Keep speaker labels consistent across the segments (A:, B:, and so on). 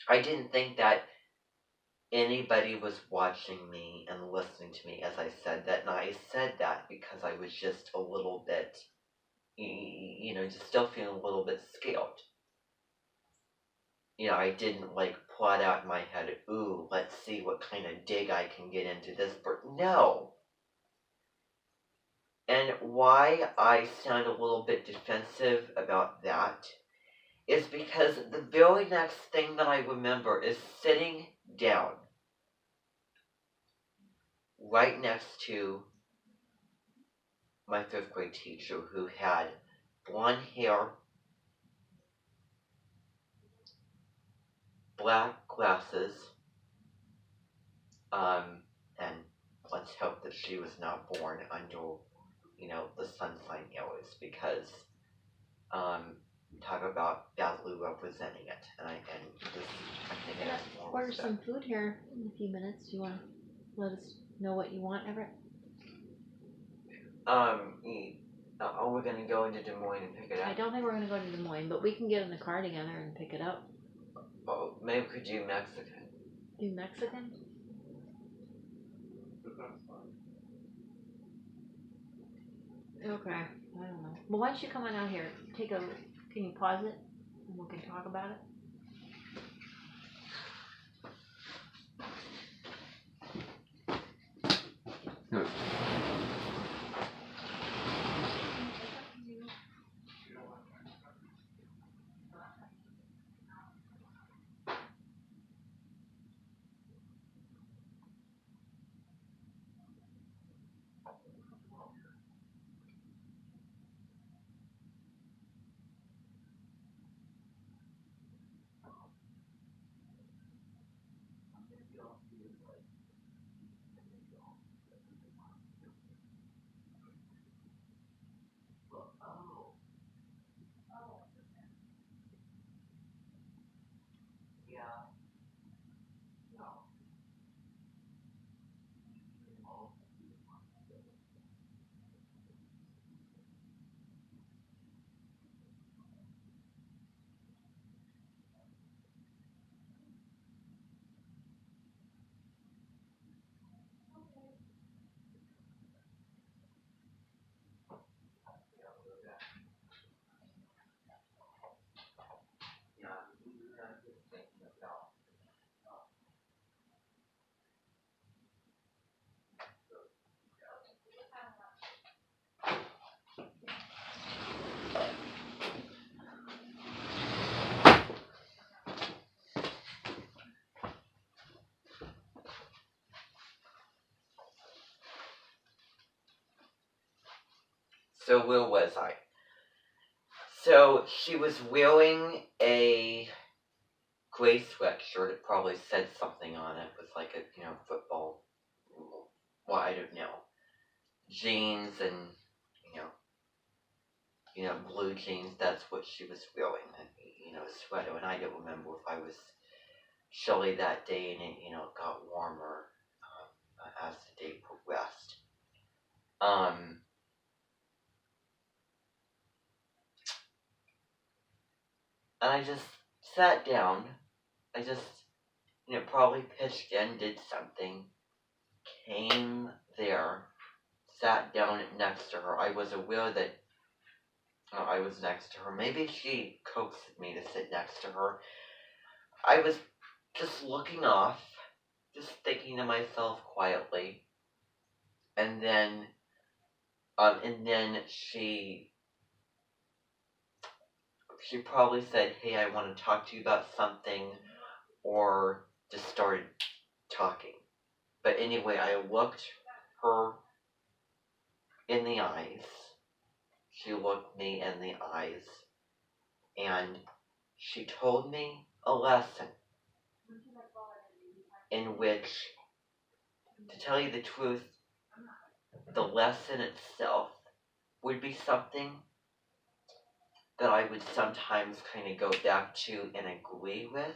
A: I didn't think that anybody was watching me and listening to me as I said that. And I said that because I was just a little bit, just still feeling a little bit scared. I didn't like plot out in my head, ooh, let's see what kind of dig I can get into this. No. And why I sound a little bit defensive about that is because the very next thing that I remember is sitting down right next to my fifth grade teacher who had blonde hair, black glasses, and let's hope that she was not born under, the sun sign eras because, talk about badly representing it. And I think it has more
B: order
A: respect.
B: some food here in a few minutes. Do you want to let us know what you want, Everett?
A: Are we gonna go into Des Moines and pick it
B: I
A: up?
B: don't think we're going to go to Des Moines, but we can get in the car together and pick it up.
A: Oh, maybe we could do Mexican.
B: Do Mexican? Okay, I don't know. Well, why don't you come on out here? Can you pause it? And we can talk about it?
A: No. So where was I? So she was wearing a gray sweatshirt. It probably said something on it with like a football. Well, I don't know. Jeans and blue jeans. That's what she was wearing. And a sweater. And I don't remember if I was chilly that day and it got warmer as the day progressed. And I just sat down. I just, probably pitched in, did something, came there, sat down next to her. I was aware that I was next to her. Maybe she coaxed me to sit next to her. I was just looking off, just thinking to myself quietly. And then she probably said, hey, I want to talk to you about something, or just started talking. But anyway, I looked her in the eyes. She looked me in the eyes. And she told me a lesson in which, to tell you the truth, the lesson itself would be something that I would sometimes kind of go back to and agree with.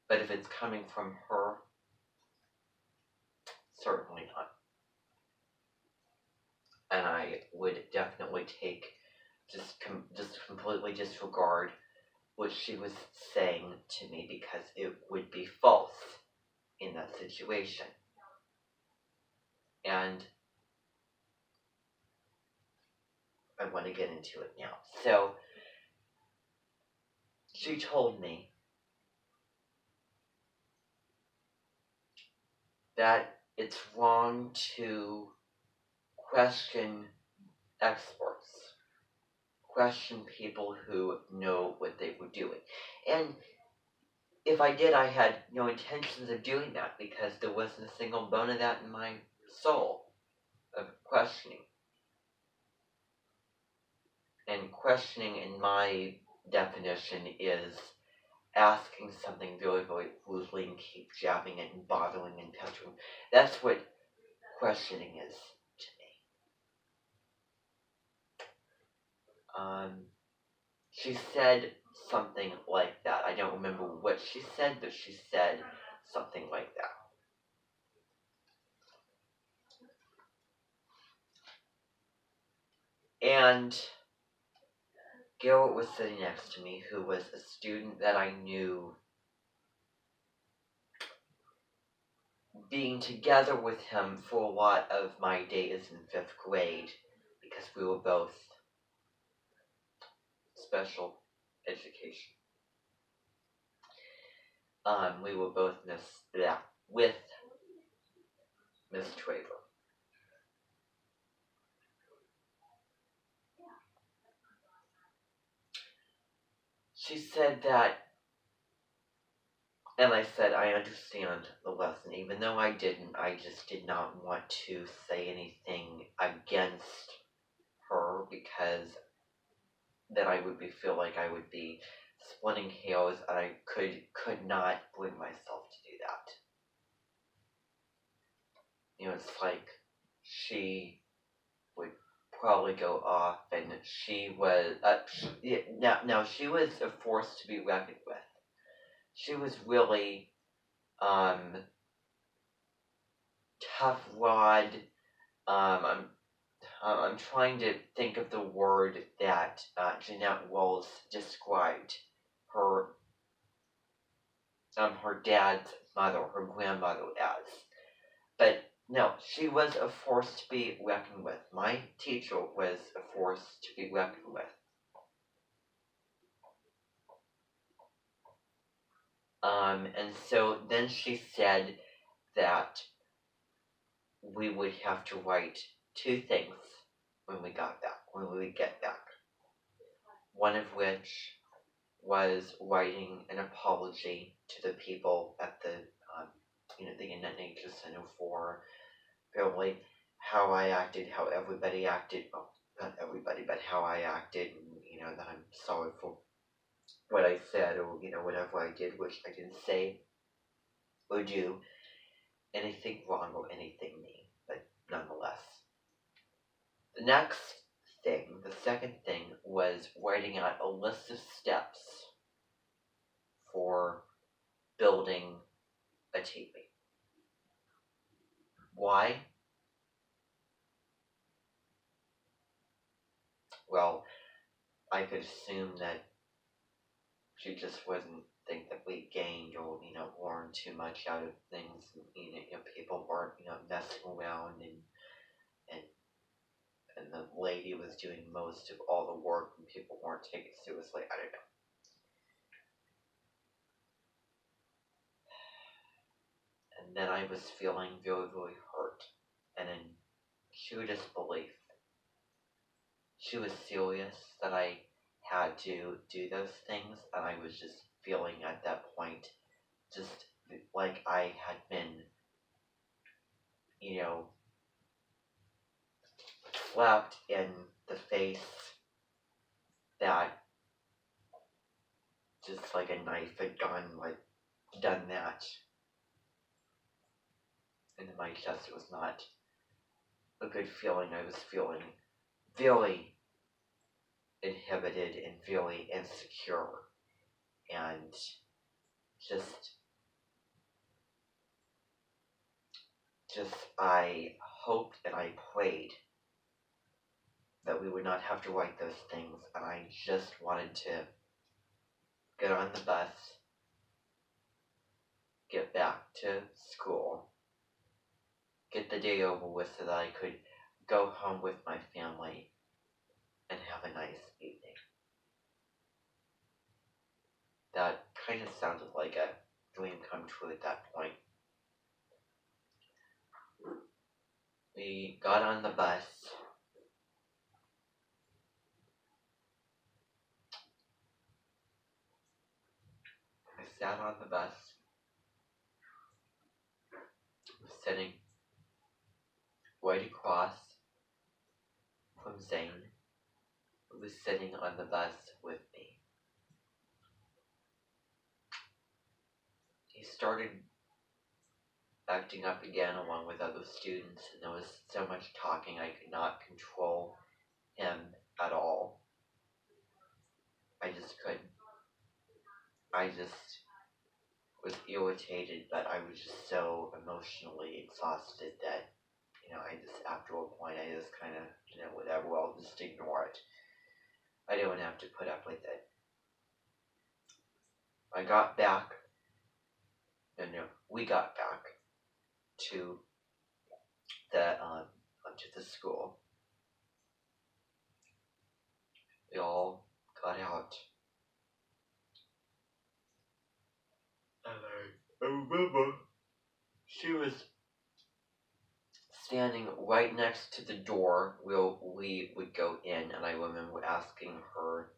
A: But if it's coming from her, certainly not. And I would definitely take just completely disregard what she was saying to me because it would be false in that situation. And I want to get into it now. So, she told me that it's wrong to question experts, question people who know what they were doing. And if I did, I had no intentions of doing that because there wasn't a single bone of that in my soul of questioning. And questioning, in my definition, is asking something really, really rudely and keep jabbing it and bothering and pestering. That's what questioning is to me. She said something like that. I don't remember what she said, but she said something like that. And Garrett was sitting next to me, who was a student that I knew. Being together with him for a lot of my days in 5th grade, because we were both special education. We were both with Miss Traver. She said that, and I said, I understand the lesson. Even though I didn't, I just did not want to say anything against her because then I would feel like I would be splitting hairs, and I could not bring myself to do that. You know, it's like she would probably go off, and she was now she was a force to be reckoned with. She was really tough rod. I'm trying to think of the word that Jeanette Walls described her her dad's mother, her grandmother as. But no, she was a force to be reckoned with. My teacher was a force to be reckoned with. And so then she said that we would have to write 2 things when we got back, when we would get back. One of which was writing an apology to the people at the the Internet Nature Center for really how I acted, how everybody acted. Well, not everybody, but how I acted, and that I'm sorry for what I said, or whatever I did, which I didn't say or do anything wrong or anything mean, but nonetheless. The next thing, the second thing, was writing out a list of steps for building a teepee. Why? Well, I could assume that she just wouldn't think that we gained or, learned too much out of things. People weren't, messing around, and the lady was doing most of all the work and people weren't taking it seriously. I don't know. And then I was feeling very, very hurt and in sheer disbelief. She was serious that I had to do those things, and I was just feeling at that point just like I had been, slapped in the face, that just like a knife had done that into my chest. It was not a good feeling. I was feeling very inhibited and very insecure, and just I hoped and I prayed that we would not have to write those things, and I just wanted to get on the bus, get back to school, get the day over with so that I could go home with my family and have a nice evening. That kind of sounded like a dream come true at that point. We got on the bus. I sat on the bus, sitting right across from Zane, who was sitting on the bus with me. He started acting up again along with other students, and there was so much talking I could not control him at all. I just couldn't. I just was irritated, but I was just so emotionally exhausted that, after a point, I just kind of, whatever, I'll just ignore it. I didn't have to put up with it. I got back, we got back to the school. We all got out. And I remember she was standing right next to the door where we would go in, and I remember asking her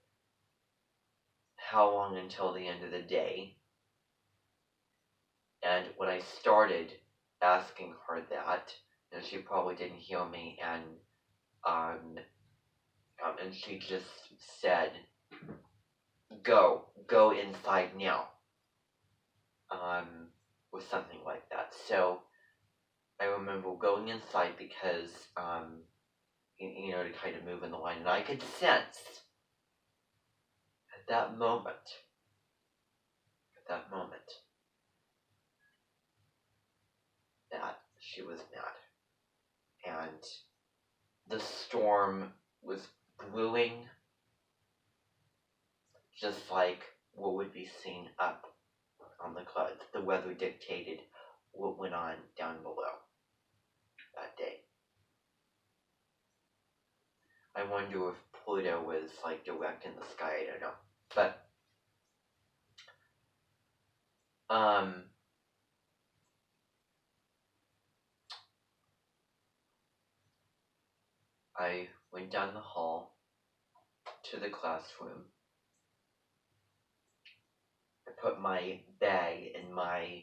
A: how long until the end of the day. And when I started asking her that, she probably didn't hear me, and she just said, go inside now, or something like that. So I remember going inside because, to kind of move in the line, and I could sense at that moment, that she was mad. And the storm was brewing, just like what would be seen up on the clouds. The weather dictated what went on down below that day. I wonder if Pluto was like direct in the sky, I don't know. But I went down the hall to the classroom. I put my bag and my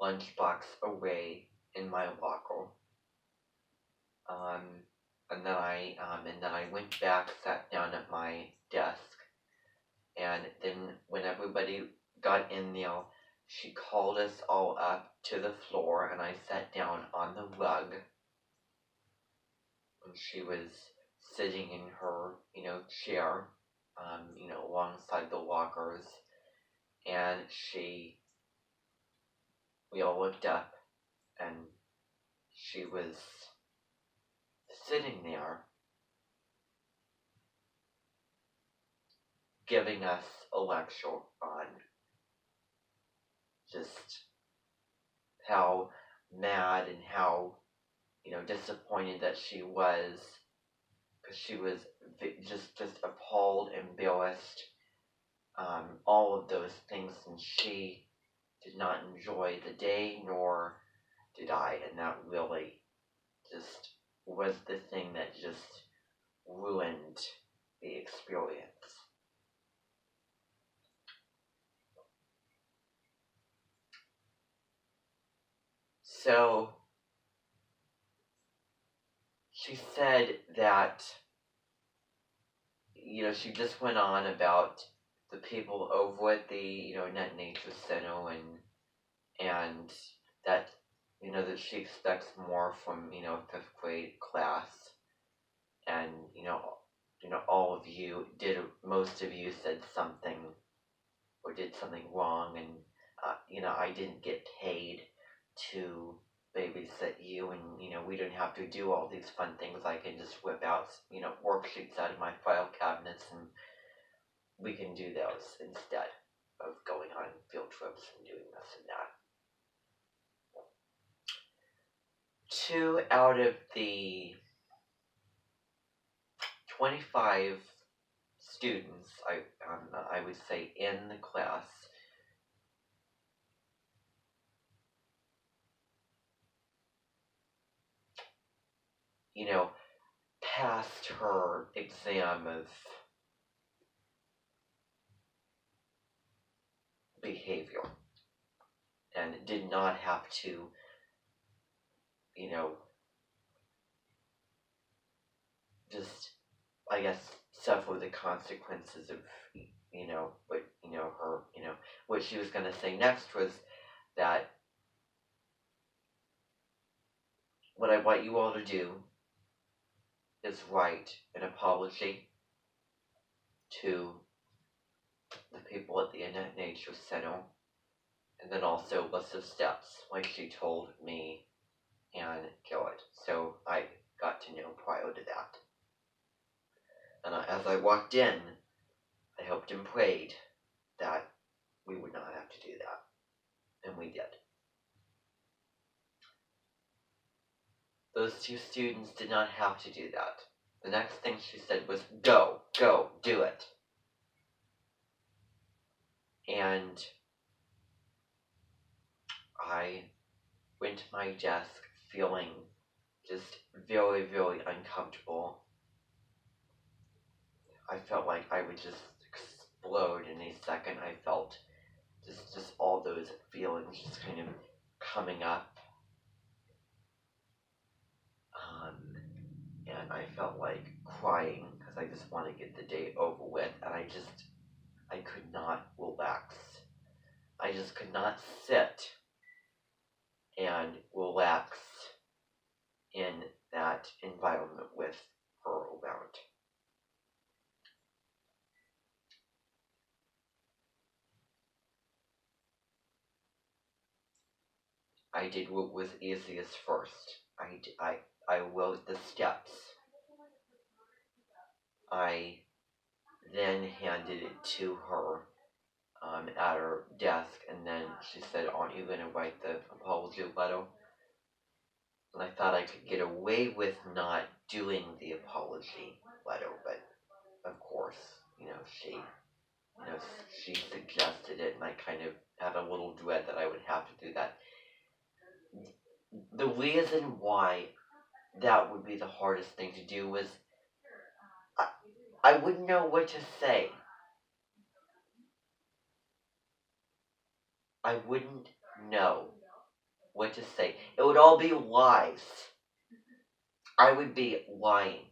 A: lunchbox away in my locker. And then I went back, sat down at my desk, and then when everybody got in there, she called us all up to the floor, and I sat down on the rug. And she was sitting in her, chair, alongside the lockers, and we all looked up, and she was sitting there giving us a lecture on just how mad and how, disappointed that she was, because she was just appalled, embarrassed, all of those things, and she did not enjoy the day, nor did I, and that really just was the thing that just ruined the experience. So, she said that, she just went on about the people over at the, Net Nature Center, and that, that she expects more from, a 5th grade class, and, all of you most of you said something, or did something wrong, and, I didn't get paid to babysit you, and, we don't have to do all these fun things. I can just whip out, worksheets out of my file cabinets, and we can do those instead. of going on field trips and doing this and that. 2 out of the 25 students, I would say, in the class passed her exam of behavior and did not have to, just, I guess, suffer the consequences of, what she was going to say next was that what I want you all to do is write an apology to the people at the Annette Nature Center, and then also a list of steps, like she told me and Garrett. So I got to know prior to that. And as I walked in, I hoped and prayed that we would not have to do that. And we did. Those 2 students did not have to do that. The next thing she said was, go, do it. And I went to my desk feeling just very, very uncomfortable. I felt like I would just explode in a second. I felt just all those feelings just kind of coming up. And I felt like crying because I just want to get the day over with, and I could not relax. I just could not sit and relax in that environment with her around. I did what was easiest first. I wrote the steps. I then handed it to her at her desk, and then she said, aren't you going to write the apology letter? And I thought I could get away with not doing the apology letter, but of course, she suggested it, and I kind of had a little dread that I would have to do that. The reason why that would be the hardest thing to do was I wouldn't know what to say. I wouldn't know what to say. It would all be lies. I would be lying.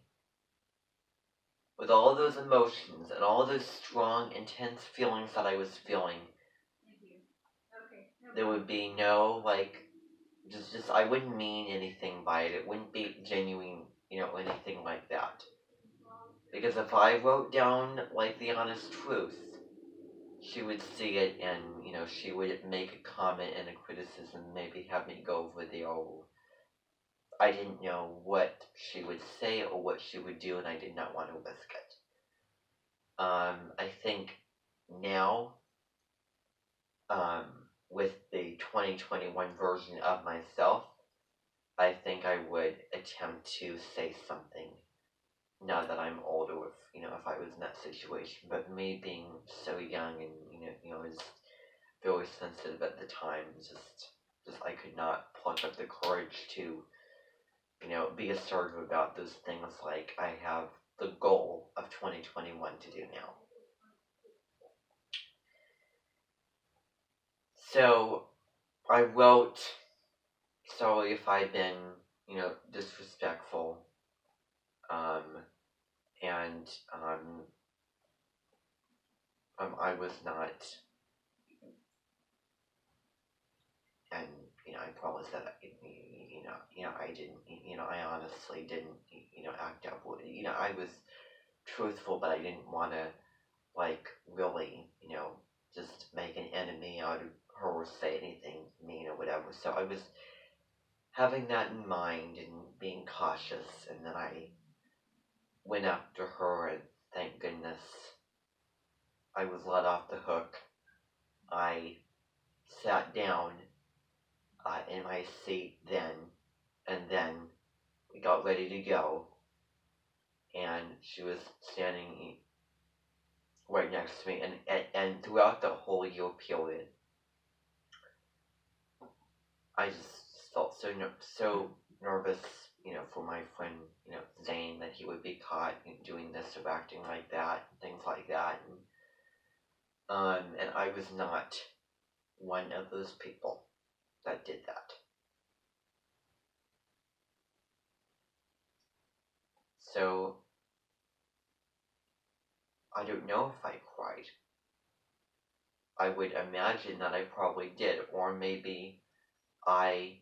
A: With all of those emotions and all of those strong, intense feelings that I was feeling, there would be no, just I wouldn't mean anything by it. It wouldn't be genuine, anything like that. Because if I wrote down, the honest truth, she would see it and, she would make a comment and a criticism, maybe have me go over the I didn't know what she would say or what she would do, and I did not want to risk it. I think now, with the 2021 version of myself, I think I would attempt to say something now that I'm older, if I was in that situation. But me being so young and, was very sensitive at the time, just I could not pluck up the courage to, be assertive about those things like I have the goal of 2021 to do now. So I wrote, sorry if I've been, disrespectful, and I was not, and I promise that I didn't, I honestly didn't, act out. I was truthful, but I didn't want to really, just make an enemy out of her or say anything mean or whatever. So I was having that in mind and being cautious, and then I went after her, and thank goodness I was let off the hook. I sat down in my seat then, and then we got ready to go, and she was standing right next to me, and throughout the whole year period, I just felt so nervous, for my friend, Zane, that he would be caught doing this or acting like that, and things like that, and I was not one of those people that did that. So I don't know if I cried. I would imagine that I probably did, or maybe I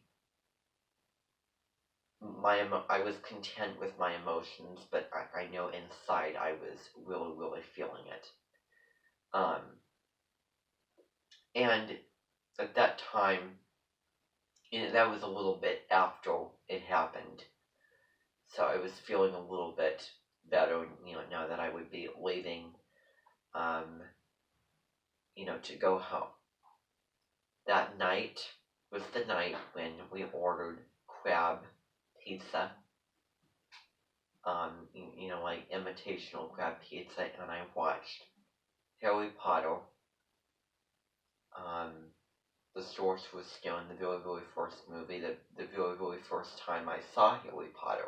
A: I was content with my emotions, but I know inside I was really feeling it. Um, and at that time, that was a little bit after it happened, so I was feeling a little bit better, now that I would be leaving, um, to go home. That night was the night when we ordered crab pizza, like imitational crab pizza, and I watched Harry Potter. Um, the source was in the very first movie, the very first time I saw Harry Potter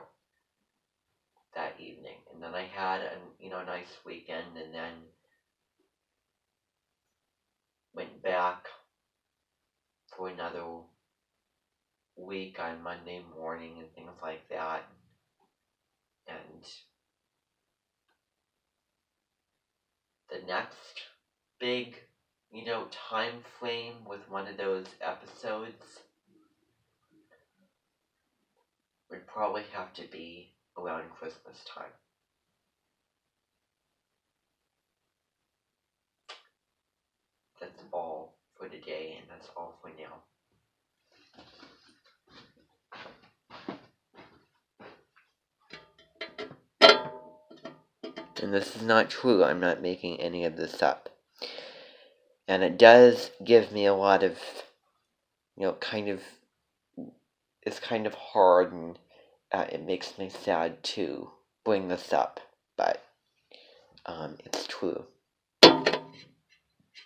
A: that evening, and then I had a nice weekend, and then went back for another week on Monday morning and things like that, and the next big, time frame with one of those episodes would probably have to be around Christmas time. That's all for today, and that's all for now. And this is not true, I'm not making any of this up. And it does give me a lot of, it's kind of hard, and it makes me sad to bring this up, but it's true.